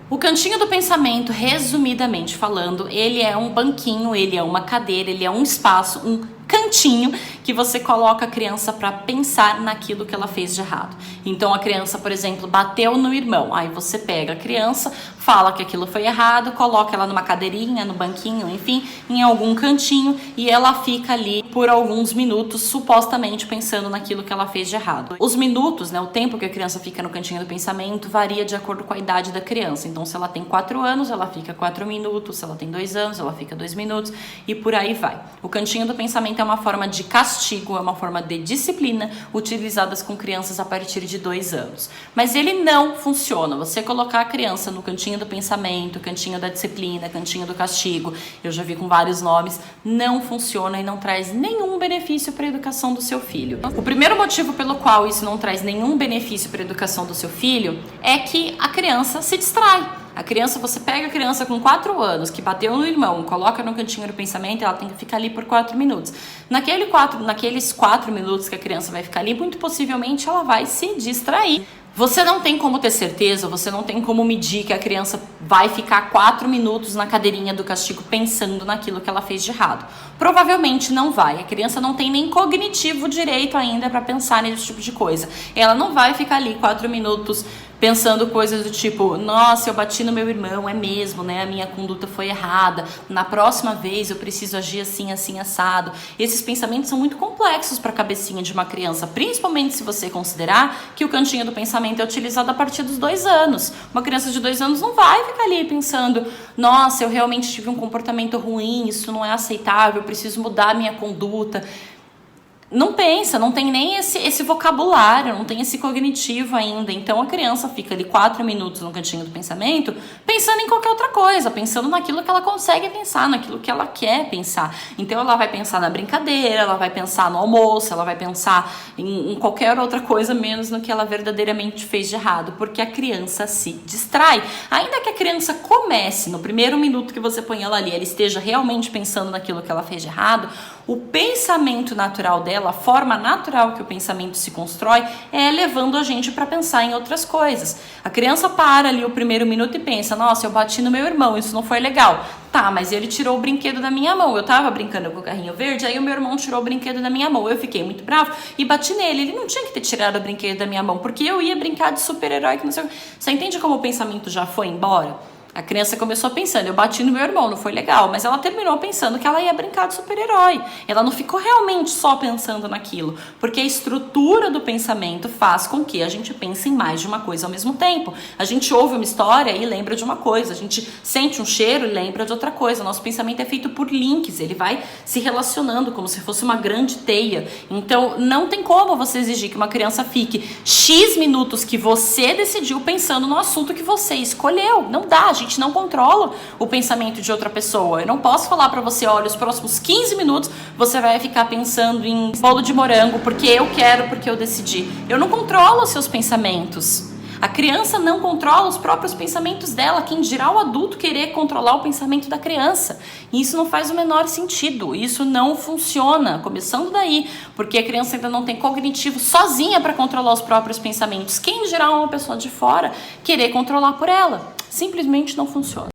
O cantinho do pensamento, resumidamente falando, ele é um banquinho, ele é uma cadeira, ele é um espaço, um cantinho que você coloca a criança para pensar naquilo que ela fez de errado. Então a criança, por exemplo, bateu no irmão. Aí você pega a criança, fala que aquilo foi errado, coloca ela numa cadeirinha, no banquinho, enfim, em algum cantinho e ela fica ali por alguns minutos, supostamente pensando naquilo que ela fez de errado. Os minutos, né, o tempo que a criança fica no cantinho do pensamento varia de acordo com a idade da criança. Então se ela tem 4 anos, ela fica 4 minutos, se ela tem 2 anos, ela fica 2 minutos e por aí vai. O cantinho do pensamento é uma forma de castigo, é uma forma de disciplina utilizadas com crianças a partir de 2 anos. Mas ele não funciona. Você colocar a criança no cantinho do pensamento, cantinho da disciplina, cantinho do castigo, eu já vi com vários nomes, não funciona e não traz nenhum benefício para a educação do seu filho. O primeiro motivo pelo qual isso não traz nenhum benefício para a educação do seu filho é que a criança se distrai. A criança, você pega a criança com 4 anos, que bateu no irmão, coloca no cantinho do pensamento, ela tem que ficar ali por 4 minutos. Naqueles 4 minutos que a criança vai ficar ali, muito possivelmente ela vai se distrair. Você não tem como ter certeza, você não tem como medir que a criança vai ficar 4 minutos na cadeirinha do castigo pensando naquilo que ela fez de errado. Provavelmente não vai. A criança não tem nem cognitivo direito ainda para pensar nesse tipo de coisa. Ela não vai ficar ali 4 minutos pensando coisas do tipo, nossa, eu bati no meu irmão, é mesmo, né? A minha conduta foi errada. Na próxima vez eu preciso agir assim, assim, assado. Esses pensamentos são muito complexos para a cabecinha de uma criança, principalmente se você considerar que o cantinho do pensamento é utilizado a partir dos 2 anos. Uma criança de 2 anos não vai ficar ali pensando, nossa, eu realmente tive um comportamento ruim, isso não é aceitável, eu preciso mudar a minha conduta. Não pensa, não tem nem esse vocabulário, não tem esse cognitivo ainda. Então a criança fica ali 4 minutos no cantinho do pensamento, pensando em qualquer outra coisa, pensando naquilo que ela consegue pensar, naquilo que ela quer pensar. Então ela vai pensar na brincadeira, ela vai pensar no almoço, ela vai pensar em qualquer outra coisa, menos no que ela verdadeiramente fez de errado, porque a criança se distrai. Ainda que a criança comece, no primeiro minuto que você põe ela ali, ela esteja realmente pensando naquilo que ela fez de errado, o pensamento natural dela, a forma natural que o pensamento se constrói é levando a gente para pensar em outras coisas. A criança para ali o primeiro minuto e pensa, nossa, eu bati no meu irmão, isso não foi legal. Tá, mas ele tirou o brinquedo da minha mão. Eu tava brincando com o carrinho verde, aí o meu irmão tirou o brinquedo da minha mão. Eu fiquei muito bravo e bati nele. Ele não tinha que ter tirado o brinquedo da minha mão, porque eu ia brincar de super-herói que não sei o que. Você entende como o pensamento já foi embora? A criança começou pensando, eu bati no meu irmão, não foi legal, mas ela terminou pensando que ela ia brincar de super-herói. Ela não ficou realmente só pensando naquilo, porque a estrutura do pensamento faz com que a gente pense em mais de uma coisa ao mesmo tempo. A gente ouve uma história e lembra de uma coisa, a gente sente um cheiro e lembra de outra coisa. O nosso pensamento é feito por links, ele vai se relacionando como se fosse uma grande teia. Então não tem como você exigir que uma criança fique X minutos que você decidiu pensando no assunto que você escolheu. Não dá, a gente não controla o pensamento de outra pessoa. Eu não posso falar pra você, olha, os próximos 15 minutos você vai ficar pensando em bolo de morango porque eu quero, porque eu decidi. Eu não controlo os seus pensamentos. A criança não controla os próprios pensamentos dela, quem dirá o adulto querer controlar o pensamento da criança. E isso não faz o menor sentido, isso não funciona, começando daí, porque a criança ainda não tem cognitivo sozinha para controlar os próprios pensamentos. Quem dirá uma pessoa de fora querer controlar por ela? Simplesmente não funciona.